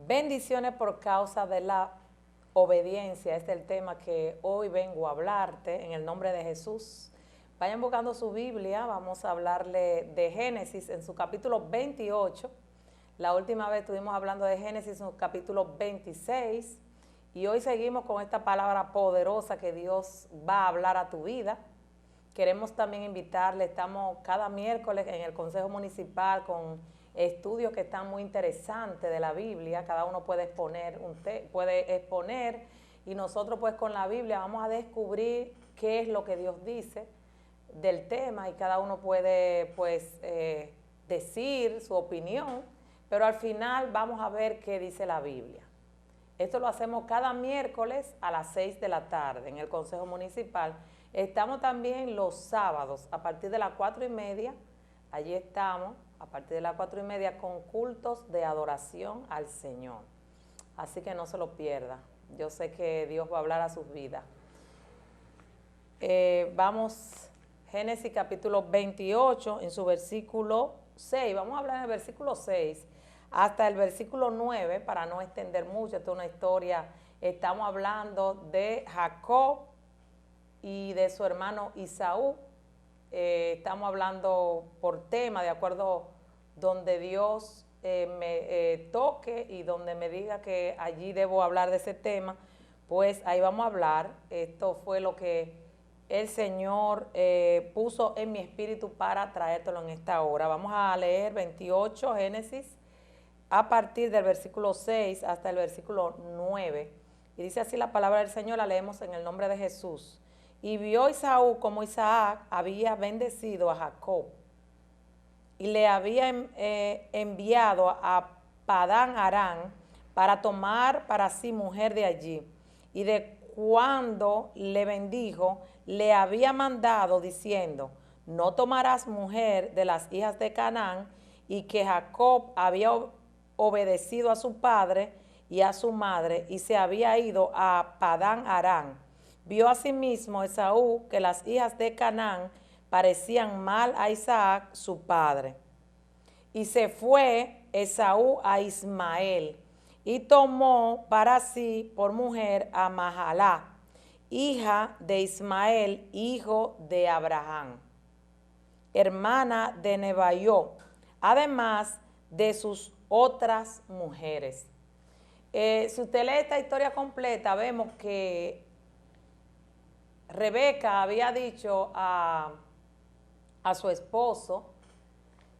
Bendiciones por causa de la obediencia. Este es el tema que hoy vengo a hablarte en el nombre de Jesús. Vayan buscando su Biblia, vamos a hablarle de Génesis en su capítulo 28. La última vez estuvimos hablando de Génesis en su capítulo 26 y hoy seguimos con esta palabra poderosa que Dios va a hablar a tu vida. Queremos también invitarle, estamos cada miércoles en el Consejo Municipal con estudios que están muy interesantes de la Biblia. Cada uno puede exponer y nosotros pues con la Biblia vamos a descubrir qué es lo que Dios dice del tema y cada uno puede pues decir su opinión, pero al final vamos a ver qué dice la Biblia. Esto lo hacemos cada miércoles a las 6 de la tarde en el Consejo Municipal. Estamos también los sábados a partir de las 4:30, allí estamos a partir de las 4:30 con cultos de adoración al Señor. Así que no se lo pierda, yo sé que Dios va a hablar a sus vidas. Vamos, Génesis capítulo 28 en su versículo 6, vamos a hablar en el versículo 6 hasta el versículo 9 para no extender mucho. Esta es una historia, estamos hablando de Jacob y de su hermano Esaú. Estamos hablando por tema, de acuerdo donde Dios me toque y donde me diga que allí debo hablar de ese tema, pues ahí vamos a hablar. Esto fue lo que el Señor puso en mi espíritu para traértelo en esta hora. Vamos a leer 28 Génesis a partir del versículo 6 hasta el versículo 9. Y dice así la palabra del Señor, la leemos en el nombre de Jesús. Y vio Esaú como Isaac había bendecido a Jacob y le había enviado a Padán Aram para tomar para sí mujer de allí. Y de cuando le bendijo, le había mandado diciendo, no tomarás mujer de las hijas de Canaán, y que Jacob había obedecido a su padre y a su madre y se había ido a Padán Aram. Vio asimismo Esaú que las hijas de Canaán parecían mal a Isaac su padre. Y se fue Esaú a Ismael y tomó para sí por mujer a Mahalá, hija de Ismael, hijo de Abraham, hermana de Nebaiot, además de sus otras mujeres. Si usted lee esta historia completa, vemos que Rebeca había dicho a su esposo,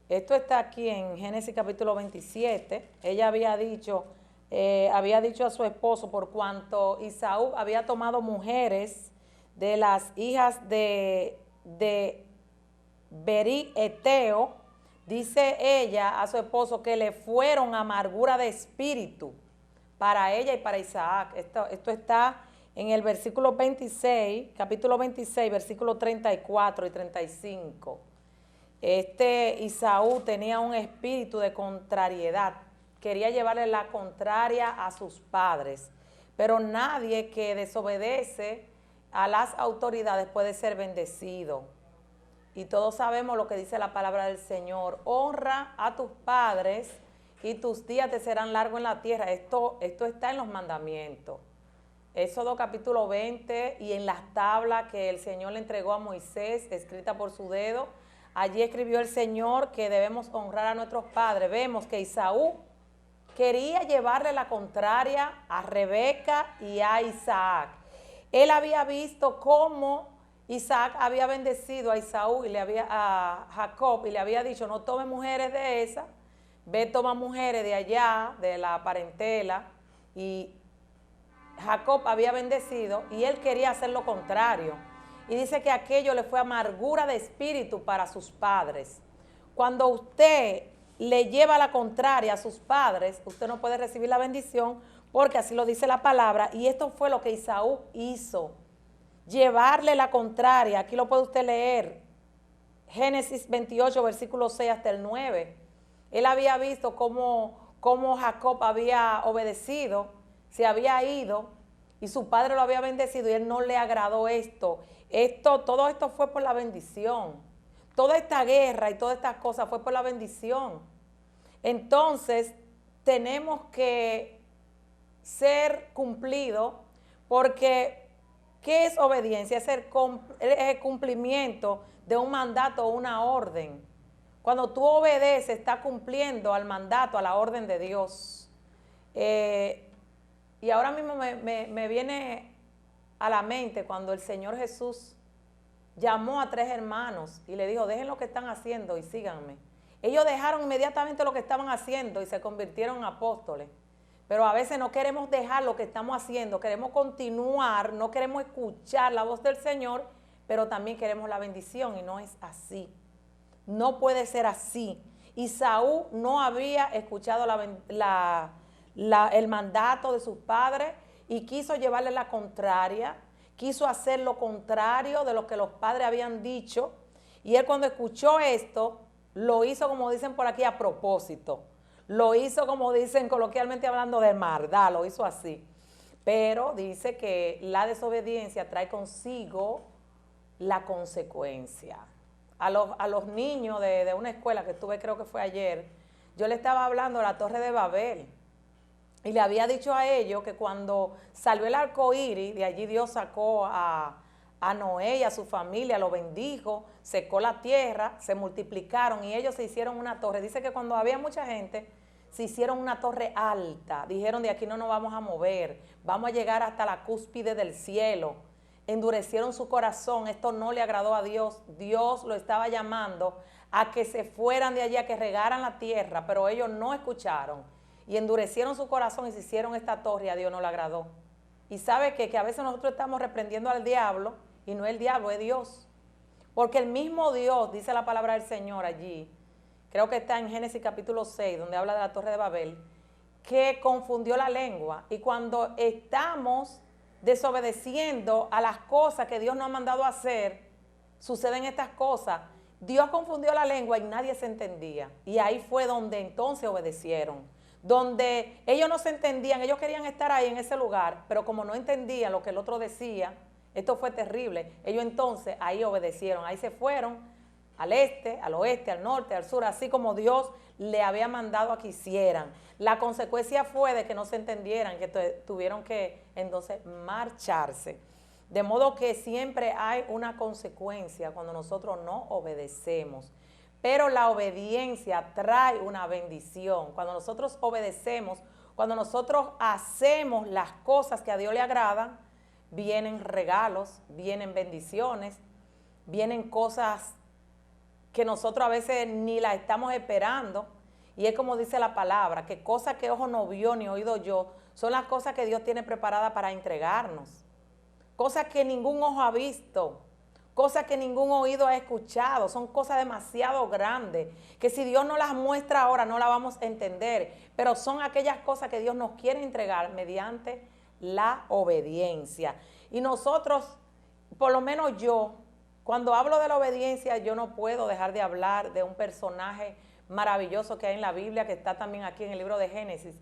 esto está aquí en Génesis capítulo 27, ella había dicho a su esposo, por cuanto Esaú había tomado mujeres de las hijas de Berí Eteo, dice ella a su esposo que le fueron amargura de espíritu para ella y para Isaac. Esto está en el versículo 26, capítulo 26, versículo 34 y 35. Esaú tenía un espíritu de contrariedad, quería llevarle la contraria a sus padres, pero nadie que desobedece a las autoridades puede ser bendecido. Y todos sabemos lo que dice la palabra del Señor, honra a tus padres y tus días te serán largos en la tierra. Esto está en los mandamientos. Éxodo capítulo 20 y en las tablas que el Señor le entregó a Moisés, escrita por su dedo, allí escribió el Señor que debemos honrar a nuestros padres. Vemos que Esaú quería llevarle la contraria a Rebeca y a Isaac. Él había visto cómo Isaac había bendecido a Esaú y a Jacob y le había dicho, no tome mujeres de esas, ve, toma mujeres de allá, de la parentela, y Jacob había bendecido y él quería hacer lo contrario. Y dice que aquello le fue amargura de espíritu para sus padres. Cuando usted le lleva la contraria a sus padres, usted no puede recibir la bendición porque así lo dice la palabra. Y esto fue lo que Esaú hizo, llevarle la contraria. Aquí lo puede usted leer, Génesis 28, versículo 6 hasta el 9. Él había visto cómo Jacob había obedecido, se había ido y su padre lo había bendecido y él no le agradó esto. Todo esto fue por la bendición. Toda esta guerra y todas estas cosas fue por la bendición. Entonces tenemos que ser cumplido, porque ¿qué es obediencia? Es el cumplimiento de un mandato o una orden. Cuando tú obedeces, estás cumpliendo al mandato, a la orden de Dios. Y ahora mismo me viene a la mente cuando el Señor Jesús llamó a 3 hermanos y le dijo, dejen lo que están haciendo y síganme. Ellos dejaron inmediatamente lo que estaban haciendo y se convirtieron en apóstoles. Pero a veces no queremos dejar lo que estamos haciendo, queremos continuar, no queremos escuchar la voz del Señor, pero también queremos la bendición, y no es así. No puede ser así. Y Saúl no había escuchado el mandato de sus padres y quiso llevarle la contraria, quiso hacer lo contrario de lo que los padres habían dicho, y él cuando escuchó esto, lo hizo, como dicen por aquí, a propósito. Lo hizo, como dicen coloquialmente hablando, de maldad, lo hizo así. Pero dice que la desobediencia trae consigo la consecuencia. A los niños de una escuela que estuve, creo que fue ayer, yo le estaba hablando de la Torre de Babel. Y le había dicho a ellos que cuando salió el arco iris, de allí Dios sacó a Noé y a su familia, lo bendijo, secó la tierra, se multiplicaron y ellos se hicieron una torre. Dice que cuando había mucha gente, se hicieron una torre alta. Dijeron, de aquí no nos vamos a mover, vamos a llegar hasta la cúspide del cielo. Endurecieron su corazón, esto no le agradó a Dios. Dios lo estaba llamando a que se fueran de allí, a que regaran la tierra, pero ellos no escucharon. Y endurecieron su corazón y se hicieron esta torre y a Dios no le agradó. Y sabe que a veces nosotros estamos reprendiendo al diablo y no es el diablo, es Dios. Porque el mismo Dios, dice la palabra del Señor allí, creo que está en Génesis capítulo 6, donde habla de la Torre de Babel, que confundió la lengua. Y cuando estamos desobedeciendo a las cosas que Dios nos ha mandado a hacer, suceden estas cosas. Dios confundió la lengua y nadie se entendía. Y ahí fue donde entonces obedecieron. Donde ellos no se entendían, ellos querían estar ahí en ese lugar, pero como no entendían lo que el otro decía, esto fue terrible. Ellos entonces ahí obedecieron, ahí se fueron al este, al oeste, al norte, al sur, así como Dios le había mandado a que hicieran. La consecuencia fue de que no se entendieran, que tuvieron que entonces marcharse. De modo que siempre hay una consecuencia cuando nosotros no obedecemos. Pero la obediencia trae una bendición. Cuando nosotros obedecemos, cuando nosotros hacemos las cosas que a Dios le agradan, vienen regalos, vienen bendiciones, vienen cosas que nosotros a veces ni las estamos esperando. Y es como dice la palabra, que cosas que ojo no vio ni oído yo, son las cosas que Dios tiene preparadas para entregarnos. Cosas que ningún ojo ha visto, cosas que ningún oído ha escuchado, son cosas demasiado grandes, que si Dios no las muestra ahora no las vamos a entender, pero son aquellas cosas que Dios nos quiere entregar mediante la obediencia. Y nosotros, por lo menos yo, cuando hablo de la obediencia, yo no puedo dejar de hablar de un personaje maravilloso que hay en la Biblia, que está también aquí en el libro de Génesis.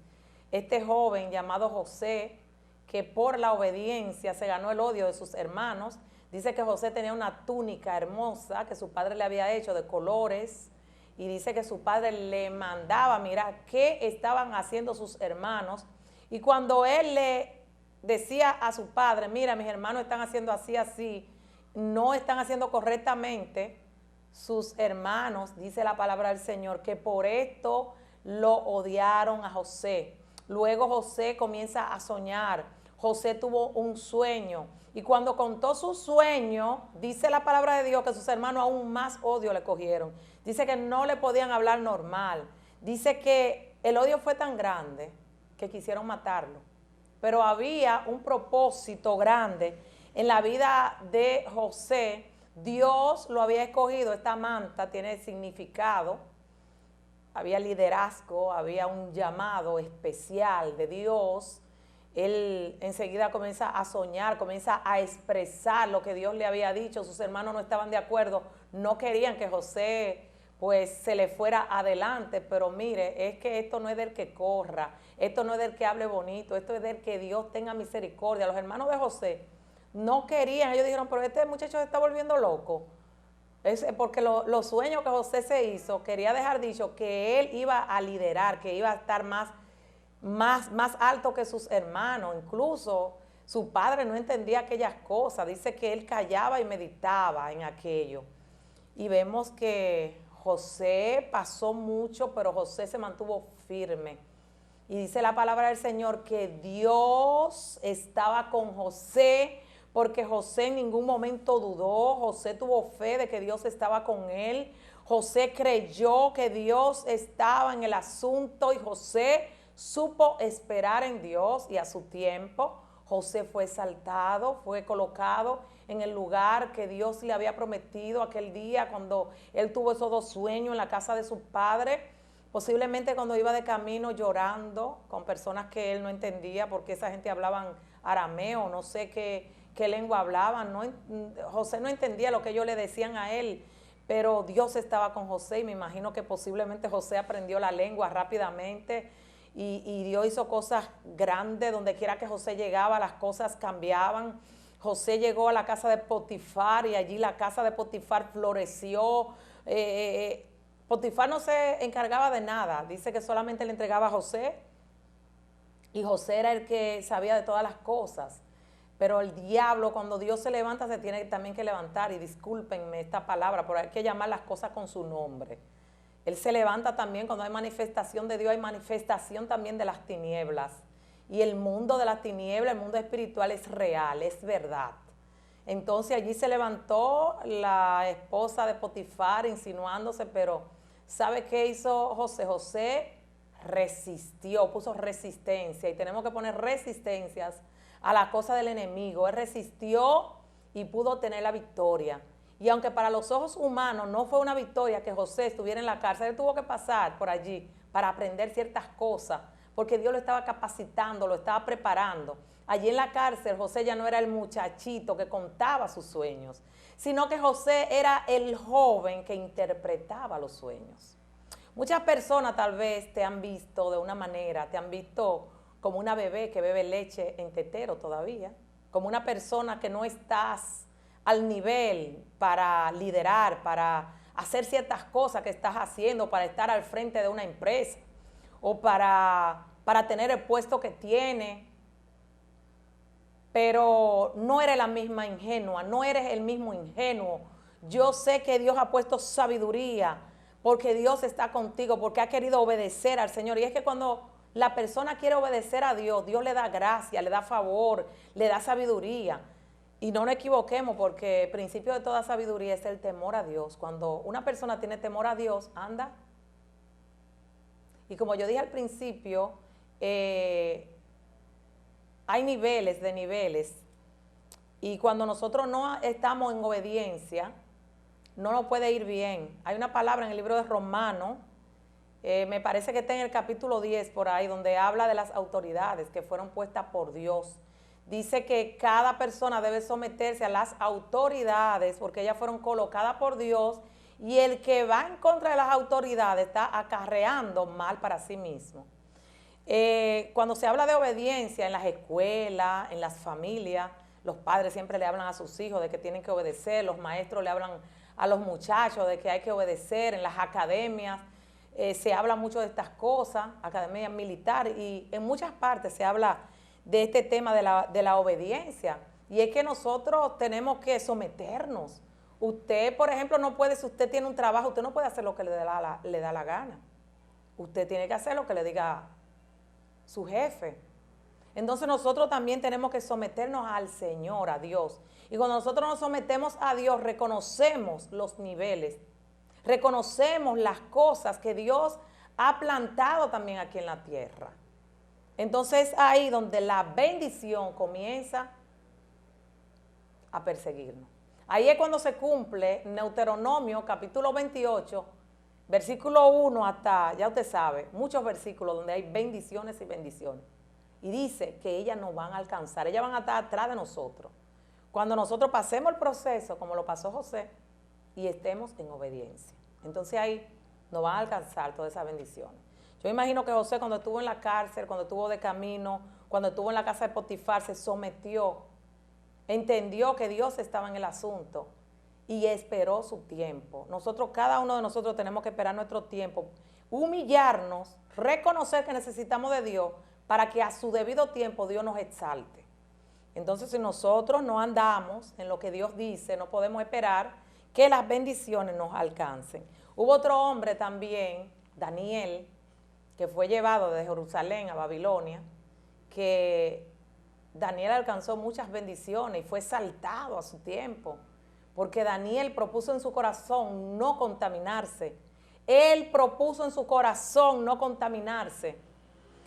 Este joven llamado José, que por la obediencia se ganó el odio de sus hermanos. Dice que José tenía una túnica hermosa que su padre le había hecho de colores, y dice que su padre le mandaba mirar qué estaban haciendo sus hermanos, y cuando él le decía a su padre, mira, mis hermanos están haciendo así, así, no están haciendo correctamente, sus hermanos, dice la palabra del Señor, que por esto lo odiaron a José. Luego José comienza a soñar. José tuvo un sueño, y cuando contó su sueño, dice la palabra de Dios que sus hermanos aún más odio le cogieron. Dice que no le podían hablar normal. Dice que el odio fue tan grande que quisieron matarlo. Pero había un propósito grande en la vida de José. Dios lo había escogido. Esta manta tiene significado. Había liderazgo, había un llamado especial de Dios. Él enseguida comienza a soñar, comienza a expresar lo que Dios le había dicho. Sus hermanos no estaban de acuerdo, no querían que José pues se le fuera adelante, pero mire, es que esto no es del que corra, esto no es del que hable bonito, esto es del que Dios tenga misericordia. Los hermanos de José no querían, ellos dijeron, pero este muchacho se está volviendo loco. Porque los sueños que José se hizo, quería dejar dicho que él iba a liderar, que iba a estar más más alto que sus hermanos, incluso su padre no entendía aquellas cosas, dice que él callaba y meditaba en aquello. Y vemos que José pasó mucho, pero José se mantuvo firme. Y dice la palabra del Señor que Dios estaba con José, porque José en ningún momento dudó, José tuvo fe de que Dios estaba con él, José creyó que Dios estaba en el asunto y José supo esperar en Dios y a su tiempo. José fue exaltado, fue colocado en el lugar que Dios le había prometido aquel día cuando él tuvo esos 2 sueños en la casa de su padre. Posiblemente cuando iba de camino llorando con personas que él no entendía porque esa gente hablaban arameo, no sé qué lengua hablaban. No, José no entendía lo que ellos le decían a él, pero Dios estaba con José y me imagino que posiblemente José aprendió la lengua rápidamente y Dios hizo cosas grandes. Donde quiera que José llegaba, las cosas cambiaban. José llegó a la casa de Potifar y allí la casa de Potifar floreció. Potifar no se encargaba de nada, dice que solamente le entregaba a José y José era el que sabía de todas las cosas. Pero el diablo, cuando Dios se levanta, se tiene también que levantar, y discúlpenme esta palabra, pero hay que llamar las cosas con su nombre. Él se levanta también cuando hay manifestación de Dios, hay manifestación también de las tinieblas. Y el mundo de las tinieblas, el mundo espiritual es real, es verdad. Entonces allí se levantó la esposa de Potifar insinuándose, pero ¿sabe qué hizo José? José resistió, puso resistencia, y tenemos que poner resistencias a la cosa del enemigo. Él resistió y pudo tener la victoria. Y aunque para los ojos humanos no fue una victoria que José estuviera en la cárcel, él tuvo que pasar por allí para aprender ciertas cosas, porque Dios lo estaba capacitando, lo estaba preparando. Allí en la cárcel José ya no era el muchachito que contaba sus sueños, sino que José era el joven que interpretaba los sueños. Muchas personas tal vez te han visto de una manera, te han visto como una bebé que bebe leche en tetero todavía, como una persona que no estás al nivel para liderar, para hacer ciertas cosas que estás haciendo, para estar al frente de una empresa o para tener el puesto que tiene. Pero no eres la misma ingenua, no eres el mismo ingenuo. Yo sé que Dios ha puesto sabiduría porque Dios está contigo, porque ha querido obedecer al Señor. Y es que cuando la persona quiere obedecer a Dios, Dios le da gracia, le da favor, le da sabiduría. Y no nos equivoquemos, porque el principio de toda sabiduría es el temor a Dios. Cuando una persona tiene temor a Dios, anda. Y como yo dije al principio, hay niveles de niveles. Y cuando nosotros no estamos en obediencia, no nos puede ir bien. Hay una palabra en el libro de Romanos, me parece que está en el capítulo 10 por ahí, donde habla de las autoridades que fueron puestas por Dios. Dice que cada persona debe someterse a las autoridades porque ellas fueron colocadas por Dios, y el que va en contra de las autoridades está acarreando mal para sí mismo. Cuando se habla de obediencia en las escuelas, en las familias, los padres siempre le hablan a sus hijos de que tienen que obedecer, los maestros le hablan a los muchachos de que hay que obedecer, en las academias se habla mucho de estas cosas, academia militar, y en muchas partes se habla de este tema de la obediencia, y es que nosotros tenemos que someternos. Usted, por ejemplo, no puede, si usted tiene un trabajo, usted no puede hacer lo que le da la gana. Usted tiene que hacer lo que le diga su jefe. Entonces nosotros también tenemos que someternos al Señor, a Dios. Y cuando nosotros nos sometemos a Dios, reconocemos los niveles, reconocemos las cosas que Dios ha plantado también aquí en la tierra. Entonces ahí donde la bendición comienza a perseguirnos. Ahí es cuando se cumple Deuteronomio capítulo 28, versículo 1 hasta, ya usted sabe, muchos versículos donde hay bendiciones y bendiciones. Y dice que ellas nos van a alcanzar, ellas van a estar atrás de nosotros. Cuando nosotros pasemos el proceso, como lo pasó José, y estemos en obediencia. Entonces ahí nos van a alcanzar todas esas bendiciones. Yo imagino que José, cuando estuvo en la cárcel, cuando estuvo de camino, cuando estuvo en la casa de Potifar, se sometió, entendió que Dios estaba en el asunto y esperó su tiempo. Nosotros, cada uno de nosotros tenemos que esperar nuestro tiempo, humillarnos, reconocer que necesitamos de Dios para que a su debido tiempo Dios nos exalte. Entonces, si nosotros no andamos en lo que Dios dice, no podemos esperar que las bendiciones nos alcancen. Hubo otro hombre también, Daniel, que fue llevado de Jerusalén a Babilonia, que Daniel alcanzó muchas bendiciones y fue exaltado a su tiempo, porque Daniel propuso en su corazón no contaminarse. Él propuso en su corazón no contaminarse.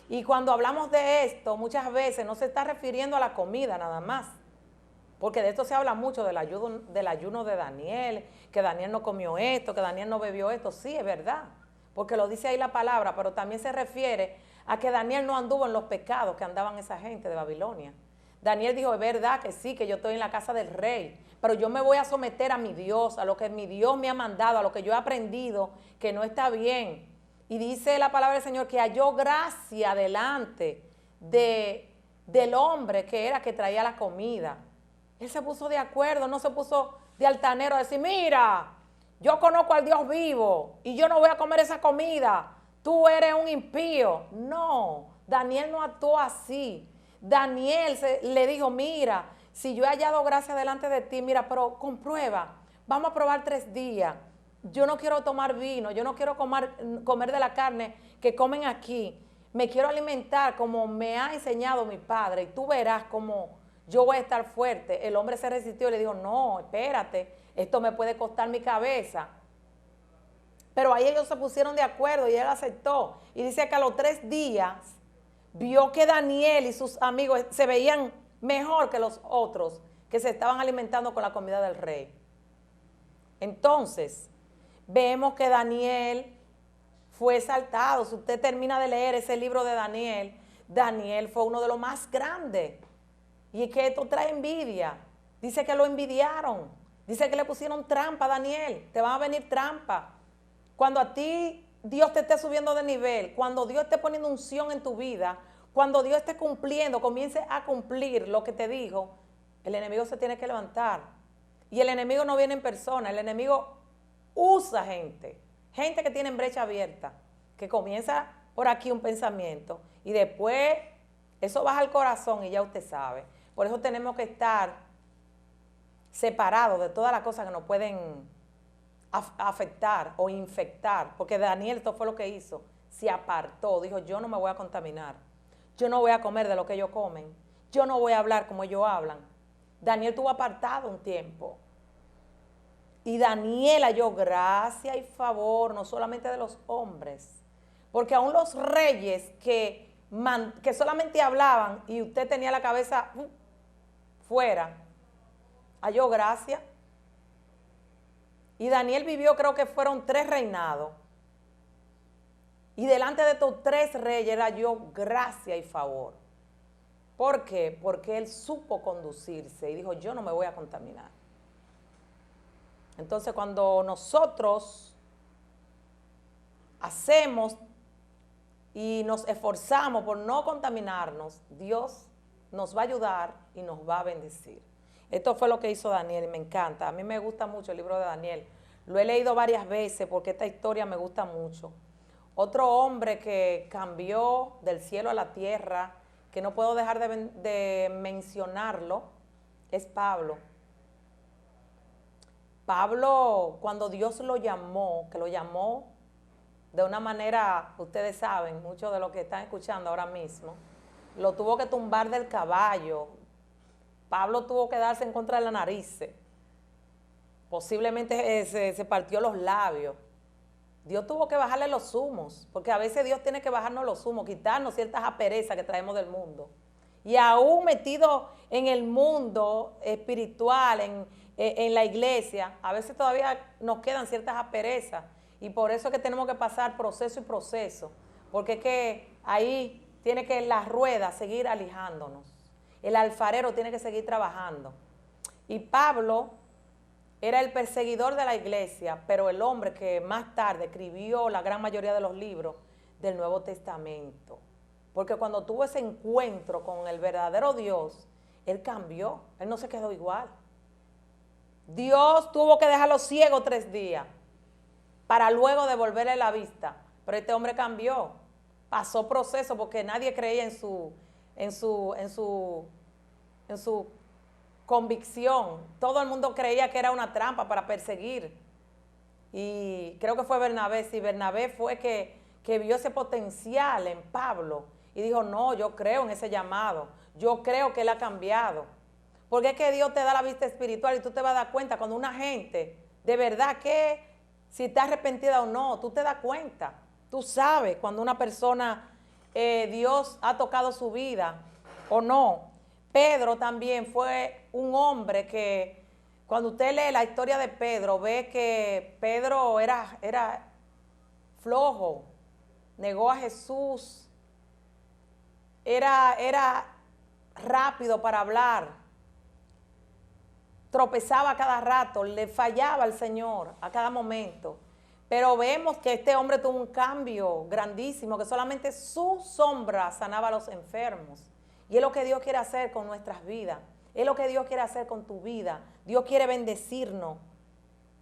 Y cuando hablamos de esto, muchas veces no se está refiriendo a la comida nada más, porque de esto se habla mucho del ayuno de Daniel, que Daniel no comió esto, que Daniel no bebió esto. Sí, es verdad, porque lo dice ahí la palabra, pero también se refiere a que Daniel no anduvo en los pecados que andaban esa gente de Babilonia. Daniel dijo, es verdad que sí, que yo estoy en la casa del rey, pero yo me voy a someter a mi Dios, a lo que mi Dios me ha mandado, a lo que yo he aprendido, que no está bien. Y dice la palabra del Señor que halló gracia delante del hombre que era que traía la comida. Él se puso de acuerdo, no se puso de altanero a decir, mira, yo conozco al Dios vivo y yo no voy a comer esa comida, tú eres un impío. No, Daniel no actuó así. Daniel le dijo, mira, si yo he hallado gracia delante de ti, mira, pero comprueba, vamos a probar 3 días. Yo no quiero tomar vino, yo no quiero comer de la carne que comen aquí. Me quiero alimentar como me ha enseñado mi padre y tú verás cómo yo voy a estar fuerte. El hombre se resistió y le dijo, no, espérate, esto me puede costar mi cabeza. Pero ahí ellos se pusieron de acuerdo y él aceptó. Y dice que a los 3 días vio que Daniel y sus amigos se veían mejor que los otros que se estaban alimentando con la comida del rey. Entonces, vemos que Daniel fue exaltado. Si usted termina de leer ese libro de Daniel, Daniel fue uno de los más grandes. Y es que esto trae envidia. Dice que lo envidiaron. Dice que le pusieron trampa a Daniel. Te van a venir trampa. Cuando a ti Dios te esté subiendo de nivel, cuando Dios esté poniendo unción en tu vida, cuando Dios esté cumpliendo, comience a cumplir lo que te dijo, el enemigo se tiene que levantar. Y el enemigo no viene en persona, el enemigo usa gente que tiene brecha abierta, que comienza por aquí un pensamiento y después eso baja al corazón y ya usted sabe. Por eso tenemos que estar separados de todas las cosas que nos pueden afectar o infectar, porque Daniel esto fue lo que hizo, se apartó, dijo yo no me voy a contaminar, yo no voy a comer de lo que ellos comen, yo no voy a hablar como ellos hablan. Daniel estuvo apartado un tiempo y Daniel halló gracia y favor no solamente de los hombres, porque aún los reyes que solamente hablaban y usted tenía la cabeza fuera, halló gracia. Y Daniel vivió, creo que fueron 3 reinados. Y delante de estos 3 reyes halló gracia y favor. ¿Por qué? Porque él supo conducirse y dijo, yo no me voy a contaminar. Entonces, cuando nosotros hacemos y nos esforzamos por no contaminarnos, Dios nos va a ayudar y nos va a bendecir. Esto fue lo que hizo Daniel y me encanta. A mí me gusta mucho el libro de Daniel. Lo he leído varias veces porque esta historia me gusta mucho. Otro hombre que cambió del cielo a la tierra, que no puedo dejar de mencionarlo, es Pablo. Pablo, cuando Dios lo llamó, que lo llamó de una manera, ustedes saben, muchos de los que están escuchando ahora mismo, lo tuvo que tumbar del caballo. Pablo tuvo que darse en contra de la nariz. Posiblemente se partió los labios. Dios tuvo que bajarle los humos, porque a veces Dios tiene que bajarnos los humos, quitarnos ciertas asperezas que traemos del mundo. Y aún metido en el mundo espiritual, en la iglesia, a veces todavía nos quedan ciertas asperezas. Y por eso es que tenemos que pasar proceso y proceso, porque es que ahí tiene que la rueda seguir alijándonos. El alfarero tiene que seguir trabajando. Y Pablo era el perseguidor de la iglesia, pero el hombre que más tarde escribió la gran mayoría de los libros del Nuevo Testamento. Porque cuando tuvo ese encuentro con el verdadero Dios, él cambió, él no se quedó igual. Dios tuvo que dejarlo ciego 3 días para luego devolverle la vista. Pero este hombre cambió. pasó proceso porque nadie creía en su convicción. Todo el mundo creía que era una trampa para perseguir. Y creo que fue Bernabé, sí, Bernabé fue que vio ese potencial en Pablo y dijo, no, yo creo en ese llamado, yo creo que él ha cambiado. Porque es que Dios te da la vista espiritual y tú te vas a dar cuenta cuando una gente, de verdad que si está arrepentida o no, tú te das cuenta. Tú sabes cuando una persona, Dios ha tocado su vida o no. Pedro también fue un hombre que, cuando usted lee la historia de Pedro, ve que Pedro era flojo, negó a Jesús, era rápido para hablar, tropezaba cada rato, le fallaba al Señor a cada momento. Pero vemos que este hombre tuvo un cambio grandísimo, que solamente su sombra sanaba a los enfermos. Y es lo que Dios quiere hacer con nuestras vidas. Es lo que Dios quiere hacer con tu vida. Dios quiere bendecirnos.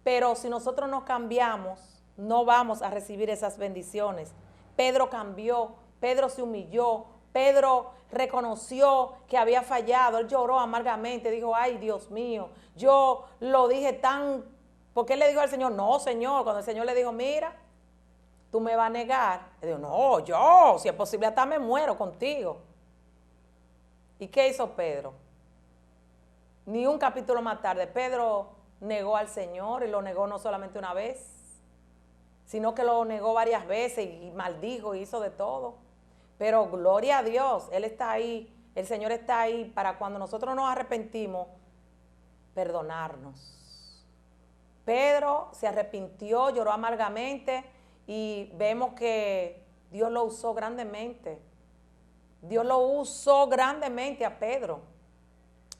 Pero si nosotros no cambiamos, no vamos a recibir esas bendiciones. Pedro cambió, Pedro se humilló, Pedro reconoció que había fallado, él lloró amargamente, dijo, ay Dios mío, yo lo dije tan... Porque él le dijo al Señor, no Señor, cuando el Señor le dijo, mira, tú me vas a negar. Él dijo, no, yo, si es posible hasta me muero contigo. ¿Y qué hizo Pedro? Ni un capítulo más tarde, Pedro negó al Señor y lo negó no solamente una vez, sino que lo negó varias veces y maldijo y hizo de todo. Pero gloria a Dios, Él está ahí, el Señor está ahí para cuando nosotros nos arrepentimos, perdonarnos. Pedro se arrepintió, lloró amargamente y vemos que Dios lo usó grandemente. Dios lo usó grandemente a Pedro.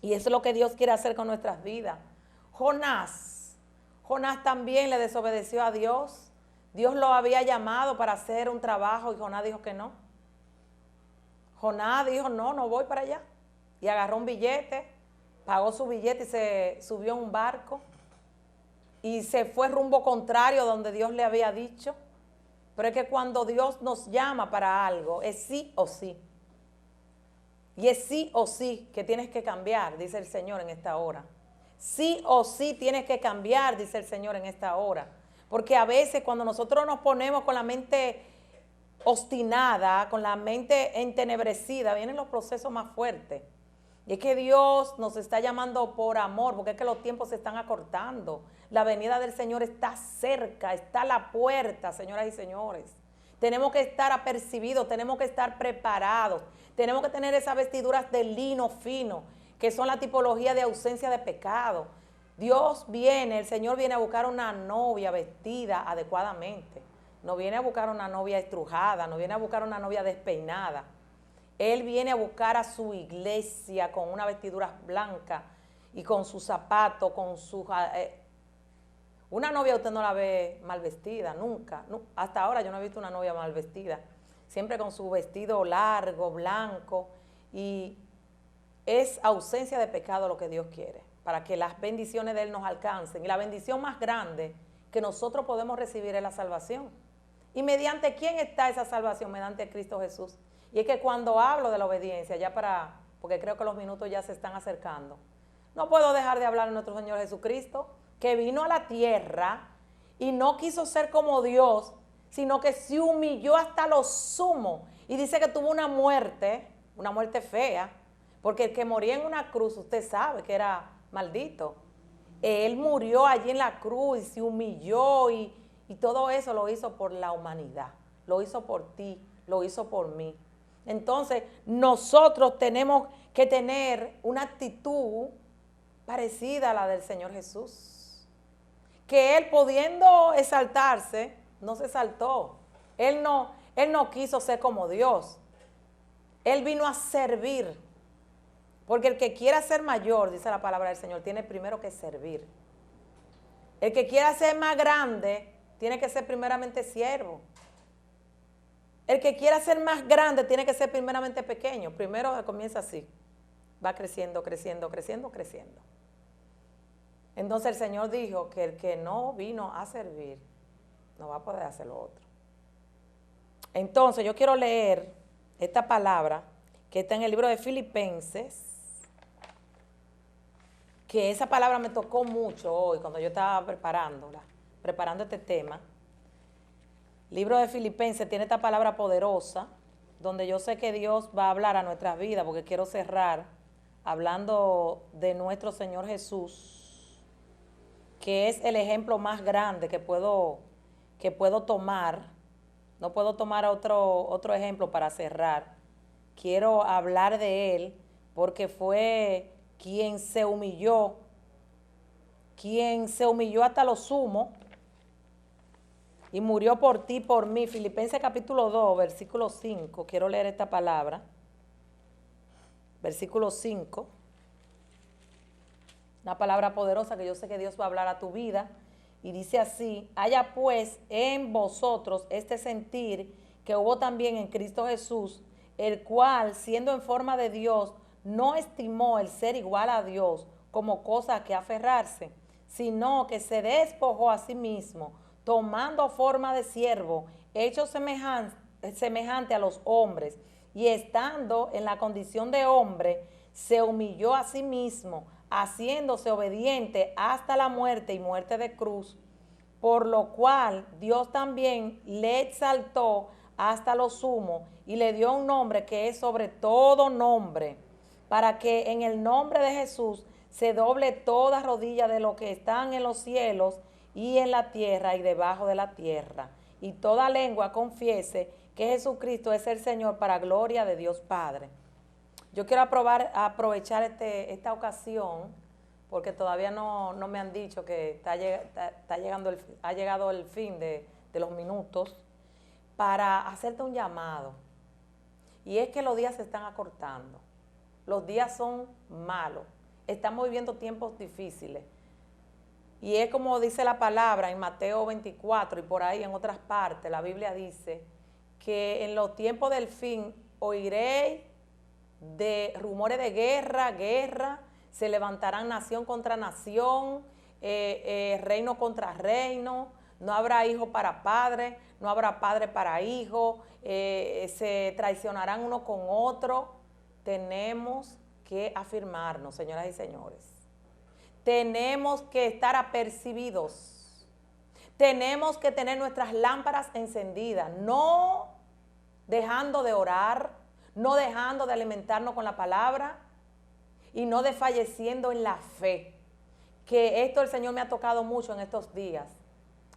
Y eso es lo que Dios quiere hacer con nuestras vidas. Jonás también le desobedeció a Dios. Dios lo había llamado para hacer un trabajo y Jonás dijo que no. Jonás dijo, no voy para allá. Y agarró un billete, pagó su billete y se subió a un barco. Y se fue rumbo contrario donde Dios le había dicho. Pero es que cuando Dios nos llama para algo, es sí o sí. Y es sí o sí que tienes que cambiar, dice el Señor en esta hora. Sí o sí tienes que cambiar, dice el Señor en esta hora. Porque a veces cuando nosotros nos ponemos con la mente obstinada, con la mente entenebrecida, vienen los procesos más fuertes. Y es que Dios nos está llamando por amor, porque es que los tiempos se están acortando. La venida del Señor está cerca, está a la puerta, señoras y señores. Tenemos que estar apercibidos, tenemos que estar preparados, tenemos que tener esas vestiduras de lino fino, que son la tipología de ausencia de pecado. Dios viene, el Señor viene a buscar una novia vestida adecuadamente. No viene a buscar una novia estrujada, no viene a buscar una novia despeinada. Él viene a buscar a su iglesia con una vestidura blanca y con sus zapatos, con sus... una novia usted no la ve mal vestida, nunca. No, hasta ahora yo no he visto una novia mal vestida. Siempre con su vestido largo, blanco. Y es ausencia de pecado lo que Dios quiere, para que las bendiciones de Él nos alcancen. Y la bendición más grande que nosotros podemos recibir es la salvación. ¿Y mediante quién está esa salvación? Mediante Cristo Jesús. Y es que cuando hablo de la obediencia, porque creo que los minutos ya se están acercando, no puedo dejar de hablar de nuestro Señor Jesucristo, que vino a la tierra y no quiso ser como Dios, sino que se humilló hasta lo sumo. Y dice que tuvo una muerte fea, porque el que moría en una cruz, usted sabe que era maldito. Él murió allí en la cruz y se humilló y todo eso lo hizo por la humanidad, lo hizo por ti, lo hizo por mí. Entonces, nosotros tenemos que tener una actitud parecida a la del Señor Jesús. Que Él, pudiendo exaltarse, no se exaltó. Él no quiso ser como Dios. Él vino a servir. Porque el que quiera ser mayor, dice la palabra del Señor, tiene primero que servir. El que quiera ser más grande, tiene que ser primeramente siervo. El que quiera ser más grande tiene que ser primeramente pequeño. Primero comienza así. Va creciendo, creciendo, creciendo, creciendo. Entonces el Señor dijo que el que no vino a servir, no va a poder hacer lo otro. Entonces yo quiero leer esta palabra que está en el libro de Filipenses, que esa palabra me tocó mucho hoy cuando yo estaba preparando este tema. Libro de Filipenses tiene esta palabra poderosa, donde yo sé que Dios va a hablar a nuestras vidas, porque quiero cerrar hablando de nuestro Señor Jesús, que es el ejemplo más grande que puedo tomar. No puedo tomar otro ejemplo para cerrar. Quiero hablar de Él porque fue quien se humilló hasta lo sumo y murió por ti, por mí. Filipenses capítulo 2, versículo 5. Quiero leer esta palabra. Versículo 5. Una palabra poderosa que yo sé que Dios va a hablar a tu vida. Y dice así: haya pues en vosotros este sentir que hubo también en Cristo Jesús, el cual, siendo en forma de Dios, no estimó el ser igual a Dios como cosa a que aferrarse, sino que se despojó a sí mismo, tomando forma de siervo, hecho semejante a los hombres, y estando en la condición de hombre, se humilló a sí mismo, haciéndose obediente hasta la muerte y muerte de cruz, por lo cual Dios también le exaltó hasta lo sumo y le dio un nombre que es sobre todo nombre, para que en el nombre de Jesús se doble toda rodilla de los que están en los cielos y en la tierra y debajo de la tierra, y toda lengua confiese que Jesucristo es el Señor, para gloria de Dios Padre. Yo quiero aprovechar esta ocasión, porque todavía no me han dicho que ha llegado el fin de los minutos, para hacerte un llamado. Y es que los días se están acortando. Los días son malos. Estamos viviendo tiempos difíciles. Y es como dice la palabra en Mateo 24 y por ahí en otras partes, la Biblia dice que en los tiempos del fin oiréis de rumores de guerra, se levantarán nación contra nación, reino contra reino, no habrá hijo para padre, no habrá padre para hijo, se traicionarán uno con otro. Tenemos que afirmarnos, señoras y señores. Tenemos que estar apercibidos. Tenemos que tener nuestras lámparas encendidas, no dejando de orar, no dejando de alimentarnos con la palabra y no desfalleciendo en la fe. Que esto el Señor me ha tocado mucho en estos días.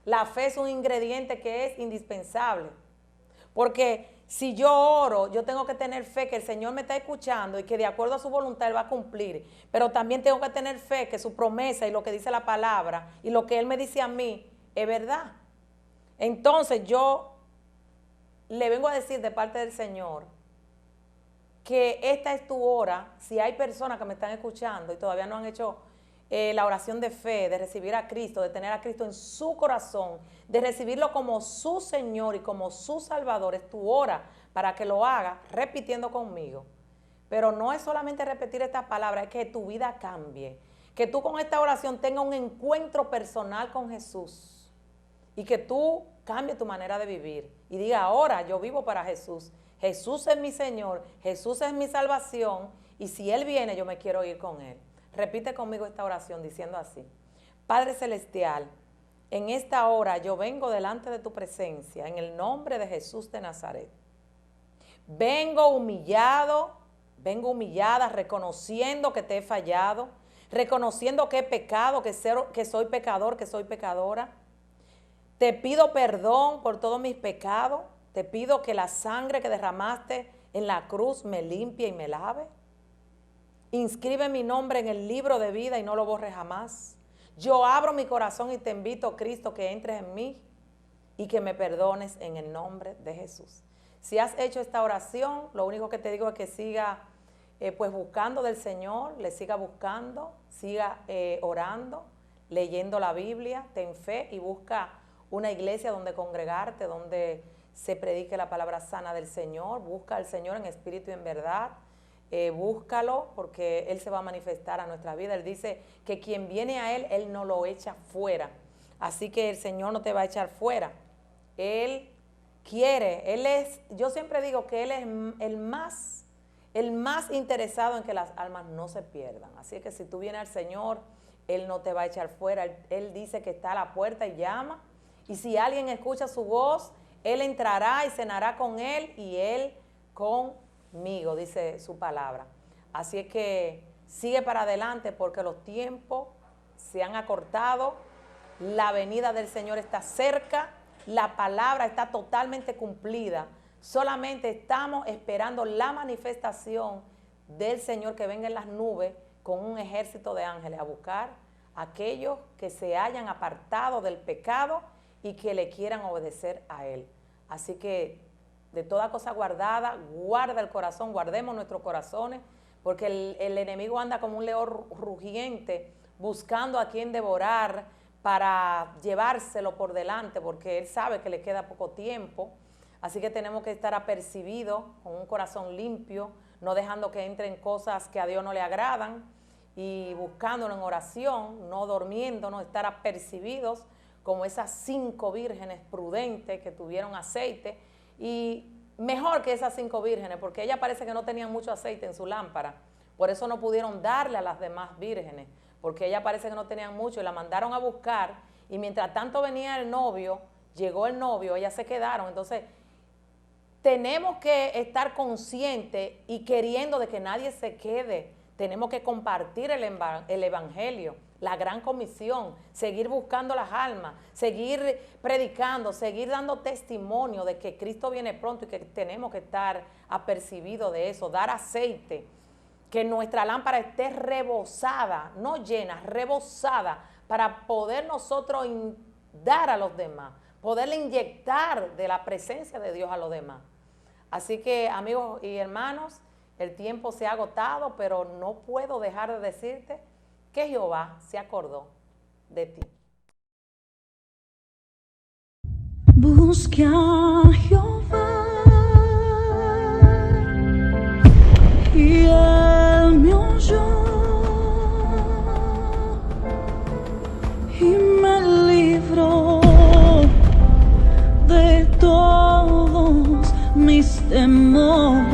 La fe es un ingrediente que es indispensable. Porque si yo oro, yo tengo que tener fe que el Señor me está escuchando y que de acuerdo a su voluntad Él va a cumplir. Pero también tengo que tener fe que su promesa y lo que dice la palabra y lo que Él me dice a mí es verdad. Entonces yo le vengo a decir de parte del Señor que esta es tu hora. Si hay personas que me están escuchando y todavía no han hecho la oración de fe, de recibir a Cristo, de tener a Cristo en su corazón, de recibirlo como su Señor y como su Salvador, es tu hora para que lo haga repitiendo conmigo. Pero no es solamente repetir estas palabras, es que tu vida cambie, que tú con esta oración tengas un encuentro personal con Jesús y que tú cambies tu manera de vivir y diga: ahora yo vivo para Jesús. Jesús es mi Señor, Jesús es mi salvación, y si Él viene yo me quiero ir con Él. Repite conmigo esta oración diciendo así: Padre Celestial, en esta hora yo vengo delante de tu presencia en el nombre de Jesús de Nazaret. Vengo humillada, reconociendo que te he fallado, reconociendo que he pecado, que soy pecador, que soy pecadora. Te pido perdón por todos mis pecados. Te pido que la sangre que derramaste en la cruz me limpie y me lave. Inscribe mi nombre en el libro de vida y no lo borres jamás. Yo abro mi corazón y te invito, Cristo, que entres en mí y que me perdones en el nombre de Jesús. Si has hecho esta oración, lo único que te digo es que siga pues buscando del Señor, le siga buscando, siga orando, leyendo la Biblia, ten fe y busca una iglesia donde congregarte, donde se predique la palabra sana del Señor. Busca al Señor en espíritu y en verdad. Búscalo, porque Él se va a manifestar a nuestra vida. Él dice que quien viene a Él, Él no lo echa fuera. Así que el Señor no te va a echar fuera. Él quiere, yo siempre digo que Él es el más interesado en que las almas no se pierdan. Así que si tú vienes al Señor, Él no te va a echar fuera. Él dice que está a la puerta y llama. Y si alguien escucha su voz, Él entrará y cenará con Él y Él conmigo, dice su palabra. Así es que sigue para adelante porque los tiempos se han acortado, la venida del Señor está cerca, la palabra está totalmente cumplida. Solamente estamos esperando la manifestación del Señor que venga en las nubes con un ejército de ángeles a buscar a aquellos que se hayan apartado del pecado y que le quieran obedecer a Él. Así que de toda cosa guardada, guarda el corazón, guardemos nuestros corazones, porque el enemigo anda como un león rugiente buscando a quien devorar para llevárselo por delante, porque él sabe que le queda poco tiempo. Así que tenemos que estar apercibidos, con un corazón limpio, no dejando que entren cosas que a Dios no le agradan, y buscándolo en oración, no durmiéndonos, estar apercibidos como esas 5 vírgenes prudentes que tuvieron aceite, y mejor que esas 5 vírgenes, porque ellas parece que no tenían mucho aceite en su lámpara, por eso no pudieron darle a las demás vírgenes, porque ellas parece que no tenían mucho y la mandaron a buscar, y mientras tanto venía el novio, llegó el novio, ellas se quedaron. Entonces tenemos que estar conscientes y queriendo de que nadie se quede. Tenemos que compartir el evangelio, la gran comisión, seguir buscando las almas, seguir predicando, seguir dando testimonio de que Cristo viene pronto y que tenemos que estar apercibidos de eso, dar aceite, que nuestra lámpara esté rebosada, no llena, rebosada, para poder nosotros dar a los demás, poderle inyectar de la presencia de Dios a los demás. Así que, amigos y hermanos, el tiempo se ha agotado, pero no puedo dejar de decirte que Jehová se acordó de ti. Busque a Jehová y Él me oyó y me libró de todos mis temores.